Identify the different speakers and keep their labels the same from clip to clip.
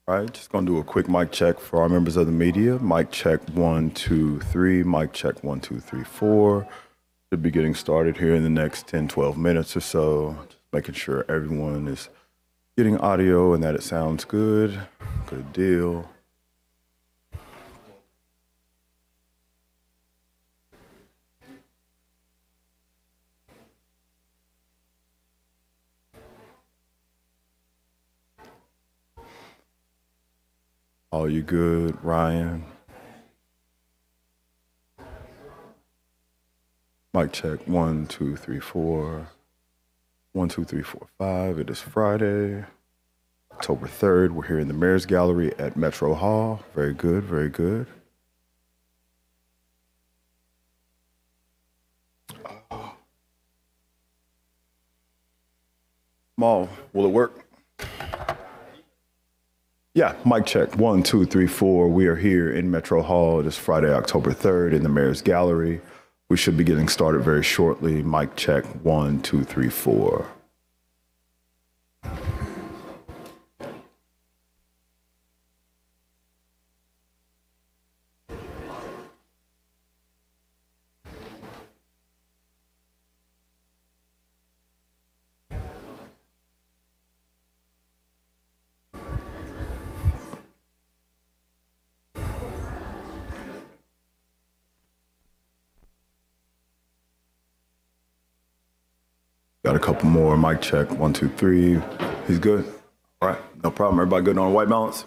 Speaker 1: All right, just gonna do a quick mic check for our members of the media. Mic check 1, 2, 3. Mic check 1, 2, 3, 4. Should be getting started here in the next 10, 12 minutes or so. Just making sure everyone is getting audio and that it sounds good. Good deal. All you good, Ryan? Mic check 1, 2, 3, 4. 1, 2, 3, 4, 5. It is Friday, October 3rd. We're here in the Mayor's Gallery at Metro Hall. Very good, very good. Maul, will it work? Yeah, mic check 1, 2, 3, 4. We are here in Metro Hall. It is Friday, October 3rd in the Mayor's Gallery. We should be getting started very shortly. Mic check 1, 2, 3, 4. Got a couple more. Mic check 1, 2, 3. He's good. All right, no problem. Everybody good on white balance?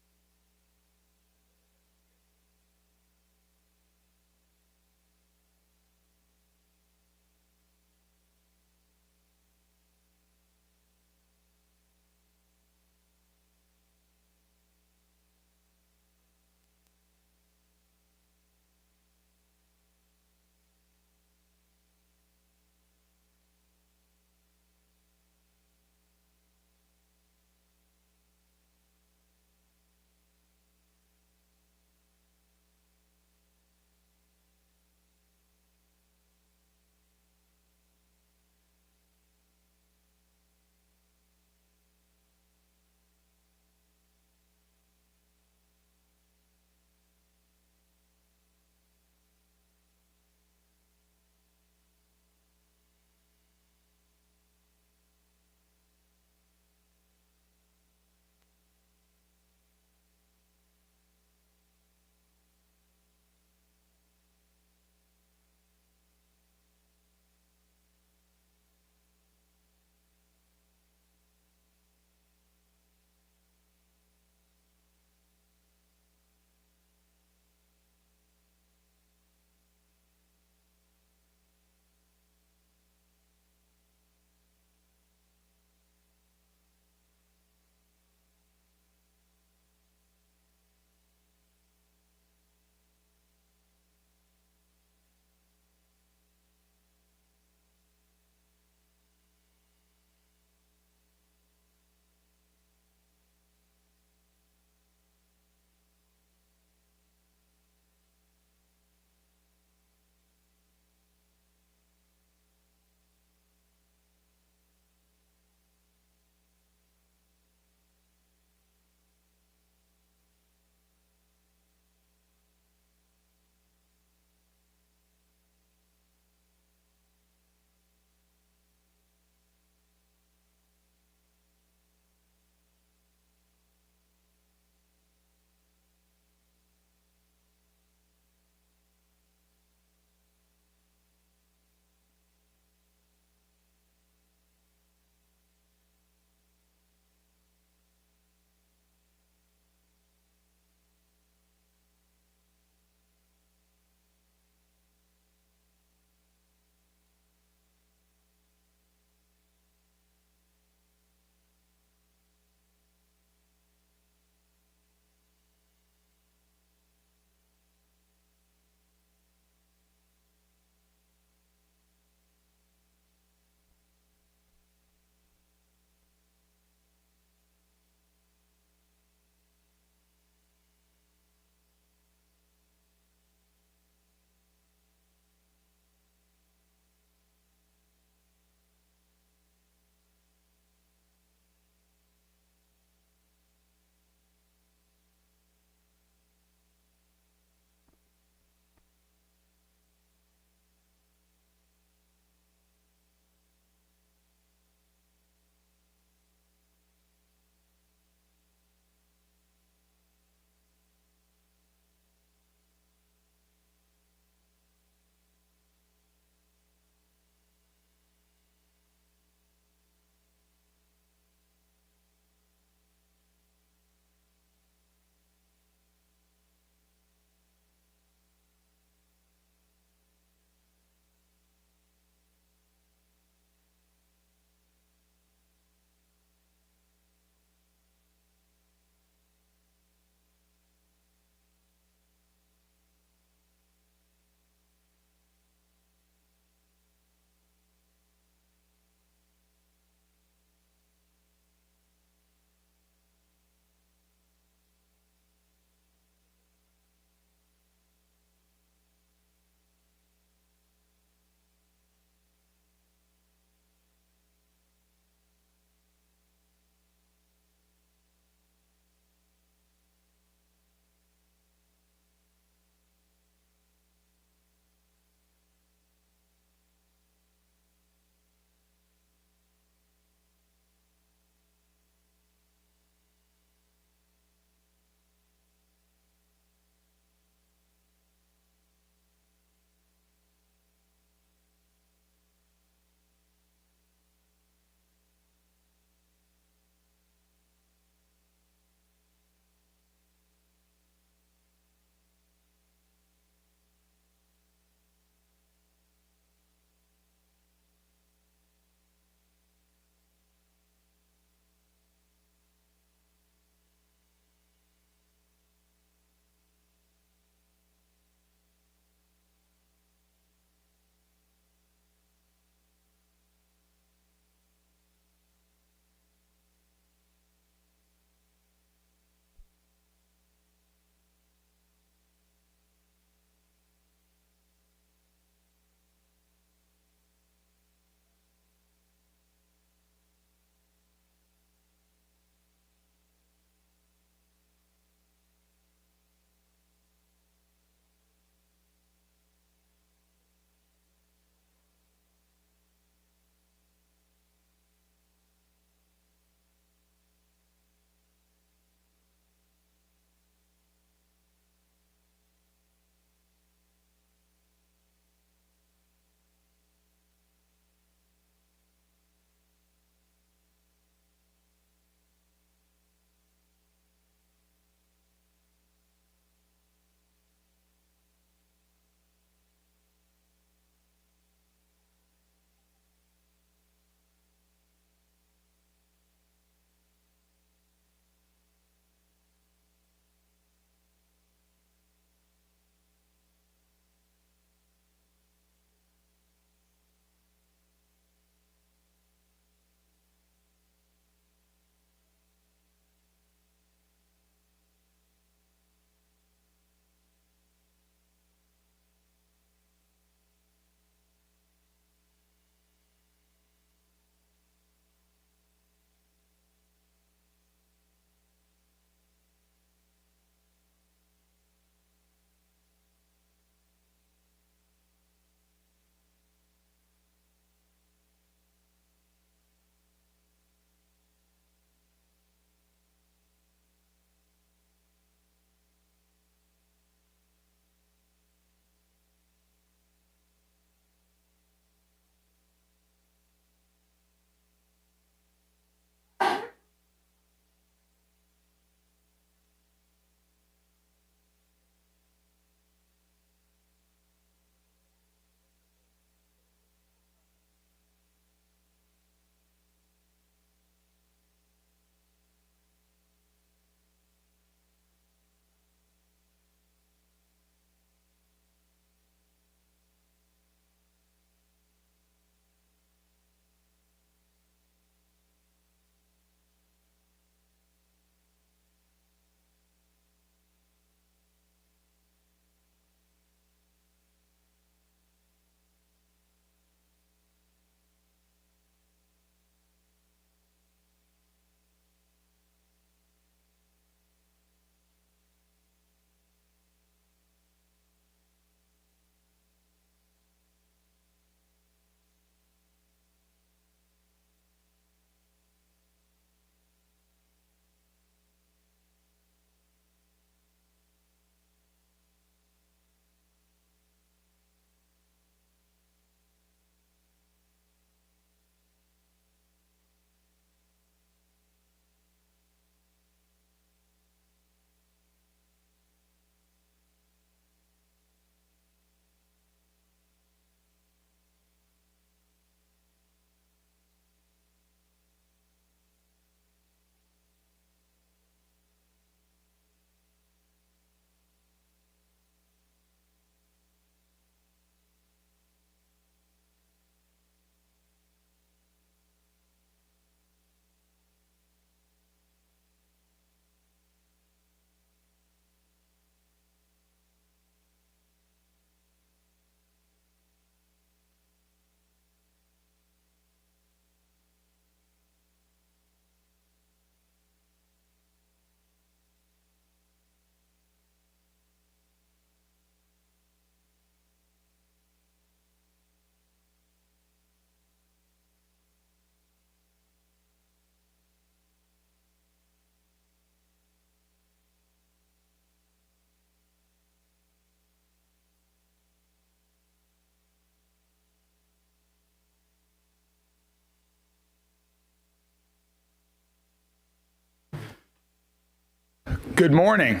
Speaker 2: Good morning.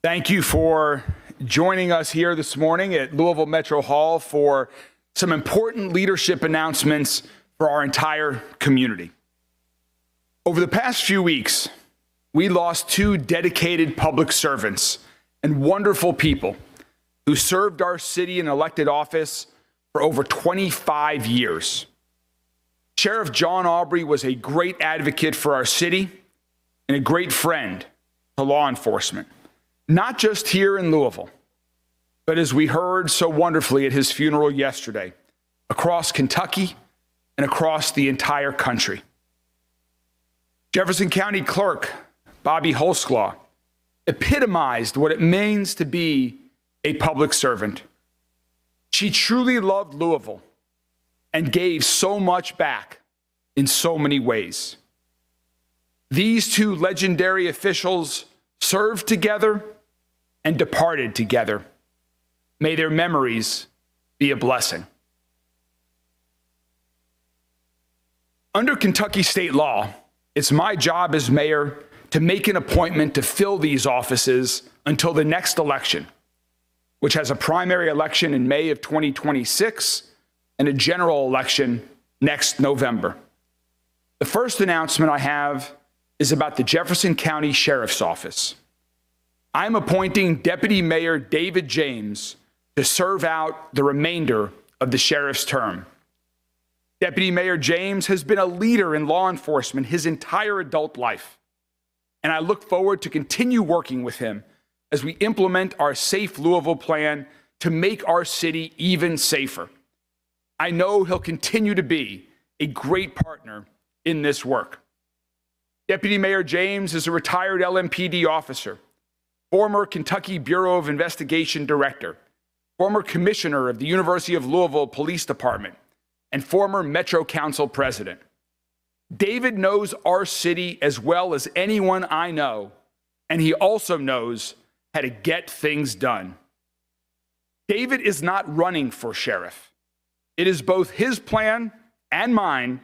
Speaker 2: Thank you for joining us here this morning at Louisville Metro Hall for some important leadership announcements for our entire community. Over the past few weeks, we lost two dedicated public servants and wonderful people who served our city in elected office for over 25 years. Sheriff John Aubrey was a great advocate for our city and a great friend to law enforcement, not just here in Louisville, but as we heard so wonderfully at his funeral yesterday, across Kentucky and across the entire country. Jefferson County Clerk Bobby Holsclaw epitomized what it means to be a public servant. She truly loved Louisville and gave so much back in so many ways. These two legendary officials served together and departed together. May their memories be a blessing. Under Kentucky state law, it's my job as mayor to make an appointment to fill these offices until the next election, which has a primary election in May of 2026 and a general election next November. The first announcement I have is about the Jefferson County Sheriff's Office. I'm appointing Deputy Mayor David James to serve out the remainder of the sheriff's term. Deputy Mayor James has been a leader in law enforcement his entire adult life, and I look forward to continue working with him as we implement our Safe Louisville plan to make our city even safer. I know he'll continue to be a great partner in this work. Deputy Mayor James is a retired LMPD officer, former Kentucky Bureau of Investigation director, former commissioner of the University of Louisville Police Department, and former Metro Council president. David knows our city as well as anyone I know, and he also knows how to get things done. David is not running for sheriff. It is both his plan and mine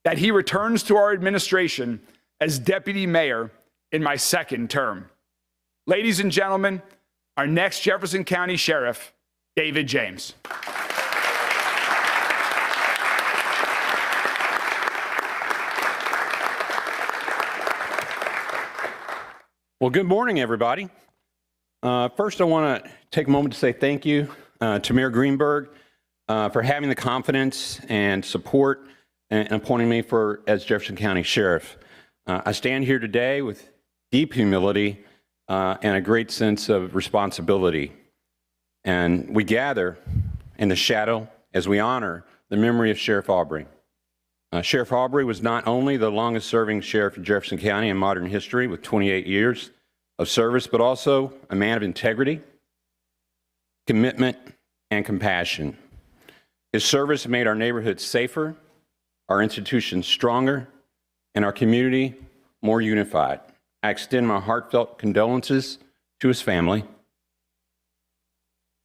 Speaker 2: that he returns to our administration as deputy mayor in my second term. Ladies and gentlemen, our next Jefferson County Sheriff, David James.
Speaker 3: Well, good morning, everybody. First, I want to take a moment to say thank you to Mayor Greenberg for having the confidence and support and appointing me as Jefferson County Sheriff. I stand here today with deep humility and a great sense of responsibility. And we gather in the shadow as we honor the memory of Sheriff Aubrey. Sheriff Aubrey was not only the longest serving sheriff in Jefferson County in modern history with 28 years of service, but also a man of integrity, commitment, and compassion. His service made our neighborhoods safer, our institutions stronger, and our community more unified. I extend my heartfelt condolences to his family,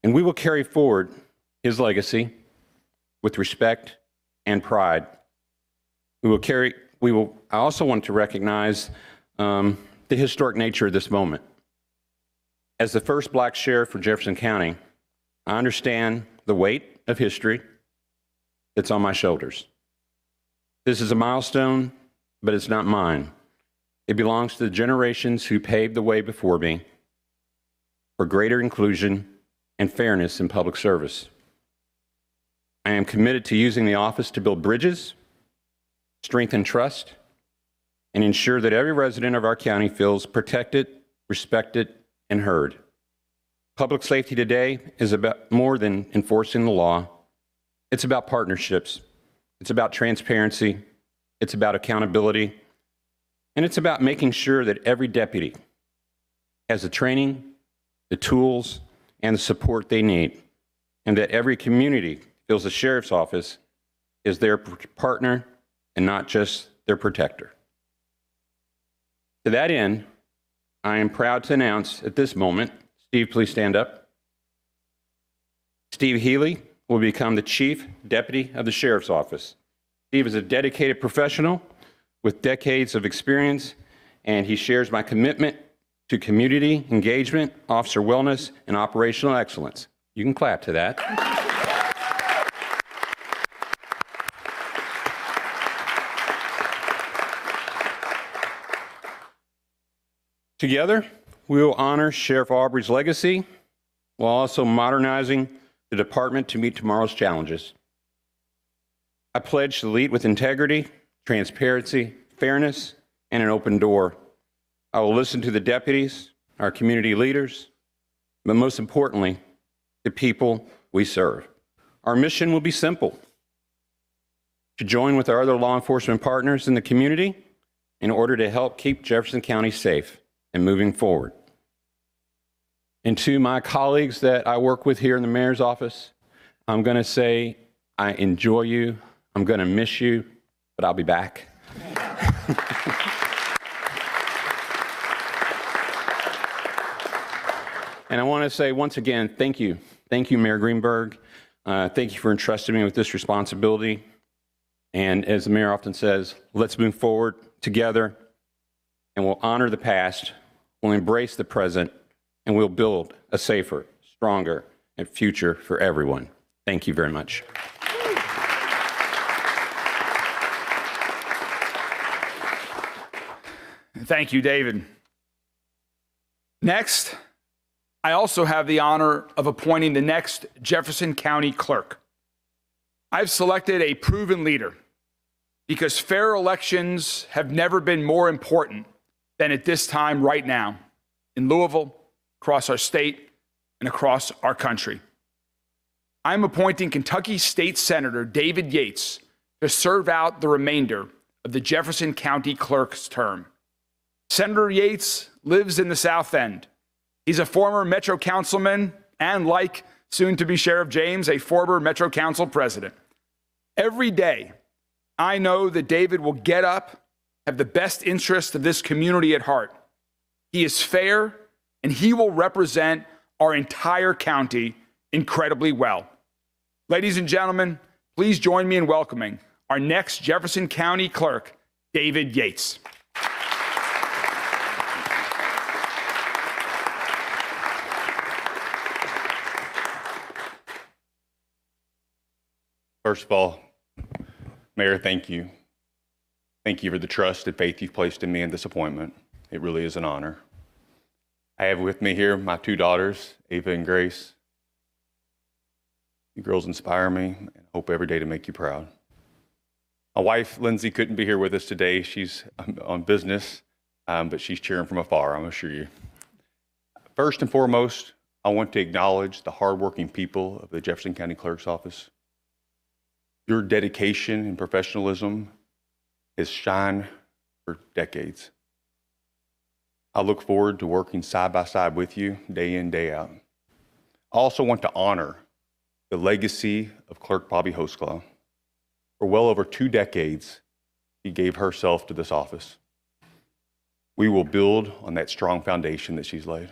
Speaker 3: and we will carry forward his legacy with respect and pride. I also want to recognize the historic nature of this moment. As the first black sheriff for Jefferson County, I understand the weight of history that's on my shoulders. This is a milestone, but it's not mine. It belongs to the generations who paved the way before me for greater inclusion and fairness in public service. I am committed to using the office to build bridges, strengthen trust, and ensure that every resident of our county feels protected, respected, and heard. Public safety today is about more than enforcing the law. It's about partnerships. It's about transparency. It's about accountability. And it's about making sure that every deputy has the training, the tools, and the support they need, and that every community feels the sheriff's office is their partner and not just their protector. To that end, I am proud to announce at this moment, Steve, please stand up. Steve Healy will become the Chief Deputy of the Sheriff's Office. Steve is a dedicated professional with decades of experience and he shares my commitment to community engagement, officer wellness, and operational excellence. You can clap to that. Together, we will honor Sheriff Aubrey's legacy while also modernizing the department to meet tomorrow's challenges. I pledge to lead with integrity, transparency, fairness, and an open door. I will listen to the deputies, our community leaders, but most importantly, the people we serve. Our mission will be simple: to join with our other law enforcement partners in the community in order to help keep Jefferson County safe and moving forward. And to my colleagues that I work with here in the mayor's office, I'm going to say, I enjoy you. I'm going to miss you, but I'll be back. And I want to say once again, thank you. Thank you, Mayor Greenberg. Thank you for entrusting me with this responsibility. And as the mayor often says, let's move forward together, and we'll honor the past, we'll embrace the present, and we'll build a safer, stronger, and future for everyone. Thank you very much.
Speaker 2: Thank you, David. Next, I also have the honor of appointing the next Jefferson County Clerk. I've selected a proven leader because fair elections have never been more important than at this time right now in Louisville, across our state, and across our country. I'm appointing Kentucky State Senator David Yates to serve out the remainder of the Jefferson County Clerk's term. Senator Yates lives in the South End. He's a former Metro Councilman and, like soon-to-be Sheriff James, a former Metro Council president. Every day, I know that David will get up, have the best interest of this community at heart. He is fair, and he will represent our entire county incredibly well. Ladies and gentlemen, please join me in welcoming our next Jefferson County Clerk, David Yates.
Speaker 4: First of all, Mayor, thank you. Thank you for the trust and faith you've placed in me in this appointment. It really is an honor. I have with me here my two daughters, Ava and Grace. You girls inspire me and hope every day to make you proud. My wife, Lindsay, couldn't be here with us today. She's on business, but she's cheering from afar, I'm assure you. First and foremost, I want to acknowledge the hardworking people of the Jefferson County Clerk's Office. Your dedication and professionalism has shined for decades. I look forward to working side by side with you day in, day out. I also want to honor the legacy of Clerk Bobby Hosklau. For well over 2 decades, she gave herself to this office. We will build on that strong foundation that she's laid.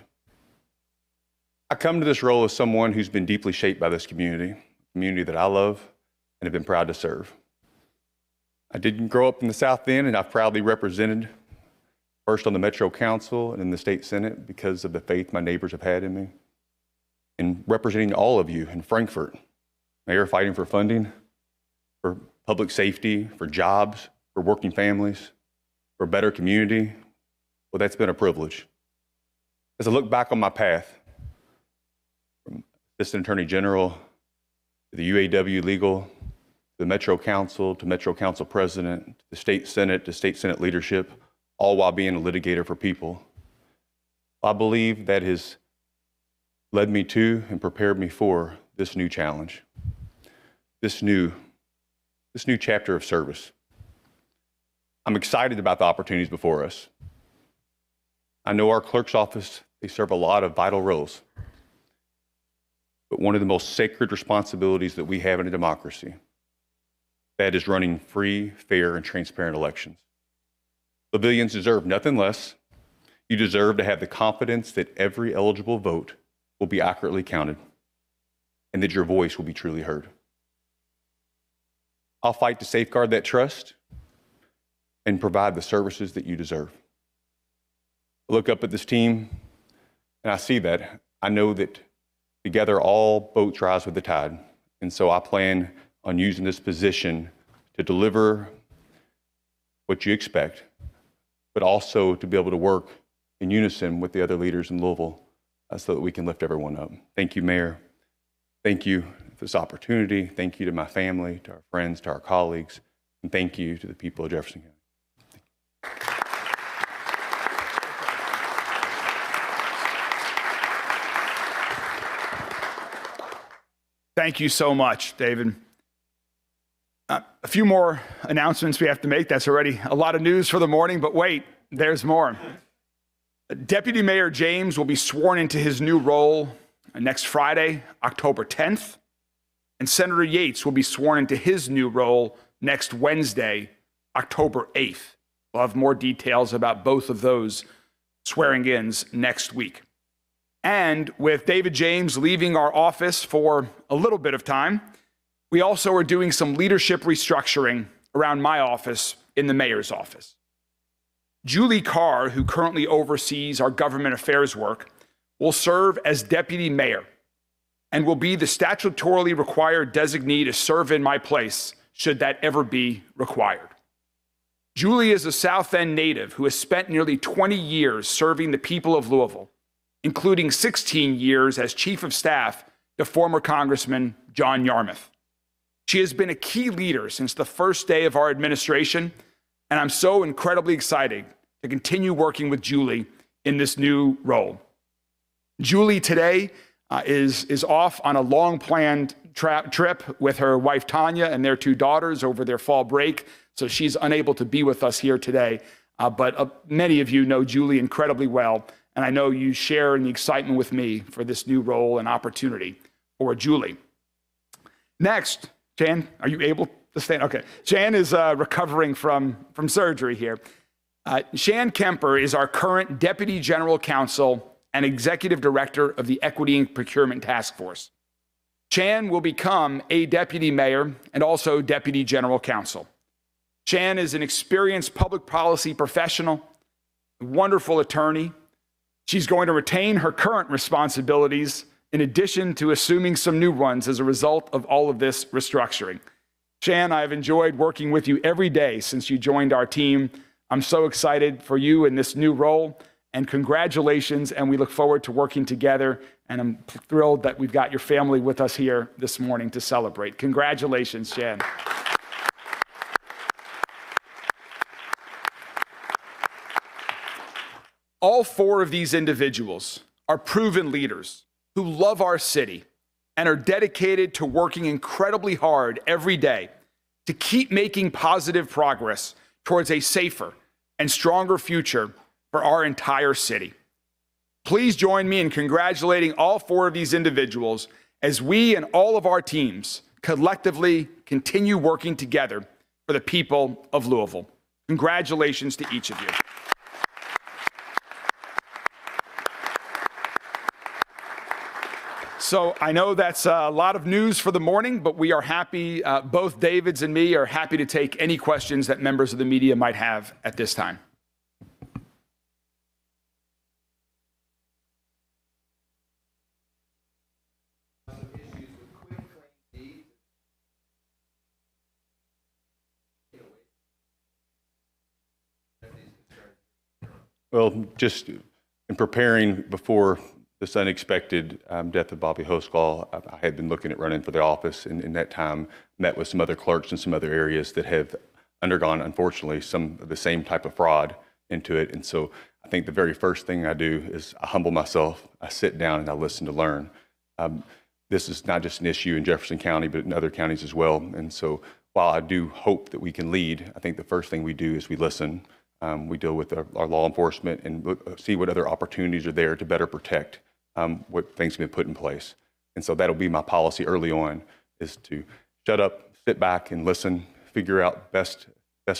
Speaker 4: I come to this role as someone who's been deeply shaped by this community, a community that I love and have been proud to serve. I didn't grow up in the South End, and I've proudly represented first on the Metro Council and in the State Senate because of the faith my neighbors have had in me. And representing all of you in Frankfort, Mayor, fighting for funding, for public safety, for jobs, for working families, for a better community, well, that's been a privilege. As I look back on my path, from Assistant Attorney General to the UAW legal, the Metro Council to Metro Council President, to the State Senate to State Senate leadership, all while being a litigator for people. I believe that has led me to and prepared me for this new challenge, this new chapter of service. I'm excited about the opportunities before us. I know our clerk's office, they serve a lot of vital roles, but one of the most sacred responsibilities that we have in a democracy, that is running free, fair, and transparent elections. Civilians deserve nothing less. You deserve to have the confidence that every eligible vote will be accurately counted and that your voice will be truly heard. I'll fight to safeguard that trust and provide the services that you deserve. I look up at this team and I see that. I know that together all boats rise with the tide. And so I plan on using this position to deliver what you expect, but also to be able to work in unison with the other leaders in Louisville so that we can lift everyone up. Thank you, Mayor. Thank you for this opportunity. Thank you to my family, to our friends, to our colleagues, and thank you to the people of Jefferson County.
Speaker 2: Thank you so much, David. A few more announcements we have to make. That's already a lot of news for the morning, but wait, there's more. Deputy Mayor James will be sworn into his new role next Friday, October 10th, and Senator Yates will be sworn into his new role next Wednesday, October 8th. We'll have more details about both of those swearing-ins next week. And with David James leaving our office for a little bit of time, we also are doing some leadership restructuring around my office in the mayor's office. Julie Carr, who currently oversees our government affairs work, will serve as deputy mayor and will be the statutorily required designee to serve in my place should that ever be required. Julie is a South End native who has spent nearly 20 years serving the people of Louisville, including 16 years as chief of staff to former Congressman John Yarmouth. She has been a key leader since the first day of our administration, and I'm so incredibly excited to continue working with Julie in this new role. Julie today is off on a long-planned trip with her wife Tanya and their two daughters over their fall break, so she's unable to be with us here today. But many of you know Julie incredibly well, and I know you share in the excitement with me for this new role and opportunity for Julie. Next, Jan, are you able to stand? Okay. Jan is recovering from surgery here. Shan Kemper is our current Deputy General Counsel and Executive Director of the Equity and Procurement Task Force. Shan will become a Deputy Mayor and also Deputy General Counsel. Shan is an experienced public policy professional, a wonderful attorney. She's going to retain her current responsibilities in addition to assuming some new ones as a result of all of this restructuring. Shan, I've enjoyed working with you every day since you joined our team. I'm so excited for you in this new role, and congratulations, and we look forward to working together, and I'm thrilled that we've got your family with us here this morning to celebrate. Congratulations, Shan. All four of these individuals are proven leaders who love our city and are dedicated to working incredibly hard every day to keep making positive progress towards a safer and stronger future for our entire city. Please join me in congratulating all four of these individuals as we and all of our teams collectively continue working together for the people of Louisville. Congratulations to each of you. So I know that's a lot of news for the morning, but we are happy, both Davids and me are happy to take any questions that members of the media might have at this time.
Speaker 4: Well, just in preparing before this unexpected death of Bobby Hoskall, I had been looking at running for the office, and in that time met with some other clerks in some other areas that have undergone, unfortunately, some of the same type of fraud into it. And so I think the very first thing I do is I humble myself, I sit down and I listen to learn. This is not just an issue in Jefferson County, but in other counties as well. And so while I do hope that we can lead, I think the first thing we do is we listen. We deal with our law enforcement and see what other opportunities are there to better protect what things have been put in place. And so that'll be my policy early on, is to shut up, sit back and listen, figure out best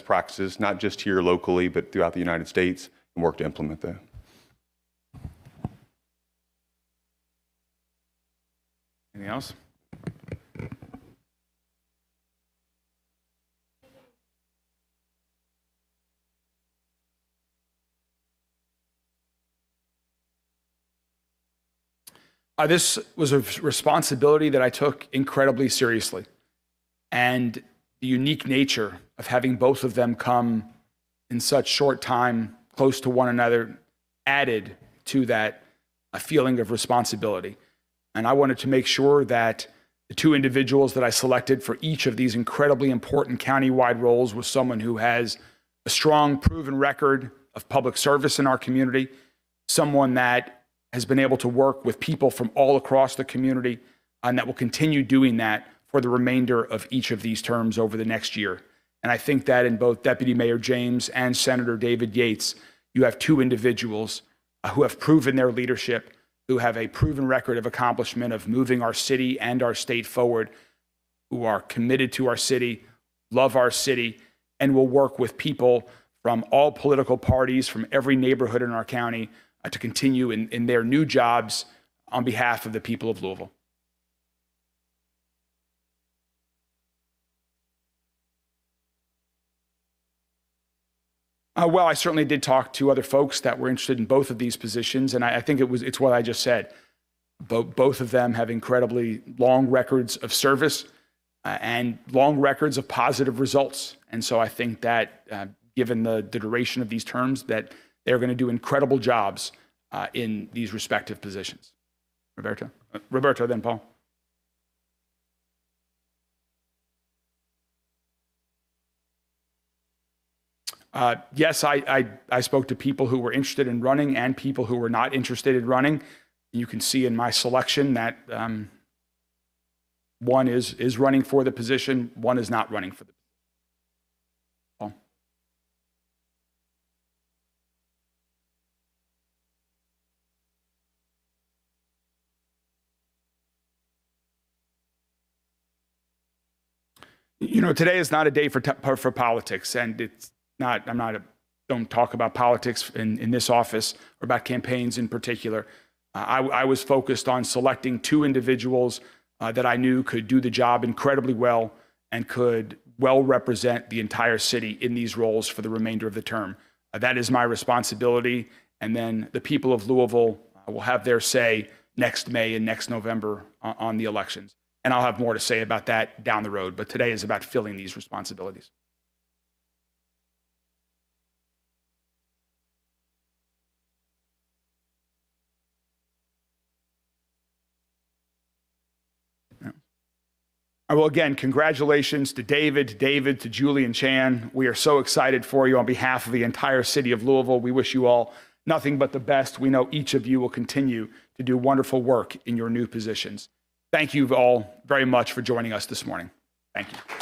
Speaker 4: practices, not just here locally, but throughout the United States, and work to implement that.
Speaker 2: Anything else? This was a responsibility that I took incredibly seriously. And the unique nature of having both of them come in such short time, close to one another, added to that a feeling of responsibility. And I wanted to make sure that the two individuals that I selected for each of these incredibly important countywide roles was someone who has a strong, proven record of public service in our community, someone that has been able to work with people from all across the community, and that will continue doing that for the remainder of each of these terms over the next year. And I think that in both Deputy Mayor James and Senator David Yates, you have two individuals who have proven their leadership, who have a proven record of accomplishment of moving our city and our state forward, who are committed to our city, love our city, and will work with people from all political parties, from every neighborhood in our county, to continue in their new jobs on behalf of the people of Louisville. Well, I certainly did talk to other folks that were interested in both of these positions, and I think it's what I just said. Both of them have incredibly long records of service and long records of positive results. And so I think that given the duration of these terms, that they're going to do incredible jobs in these respective positions. Roberto, then Paul. Yes, I spoke to people who were interested in running and people who were not interested in running. You can see in my selection that one is running for the position, one is not running for the position. Paul. You know, today is not a day for politics, and it's not. Don't talk about politics in this office or about campaigns in particular. I was focused on selecting two individuals that I knew could do the job incredibly well and could well represent the entire city in these roles for the remainder of the term. That is my responsibility, and then the people of Louisville will have their say next May and next November on the elections. And I'll have more to say about that down the road, but today is about filling these responsibilities. Well, again, congratulations to David, to Julie and Chan. We are so excited for you on behalf of the entire city of Louisville. We wish you all nothing but the best. We know each of you will continue to do wonderful work in your new positions. Thank you all very much for joining us this morning. Thank you.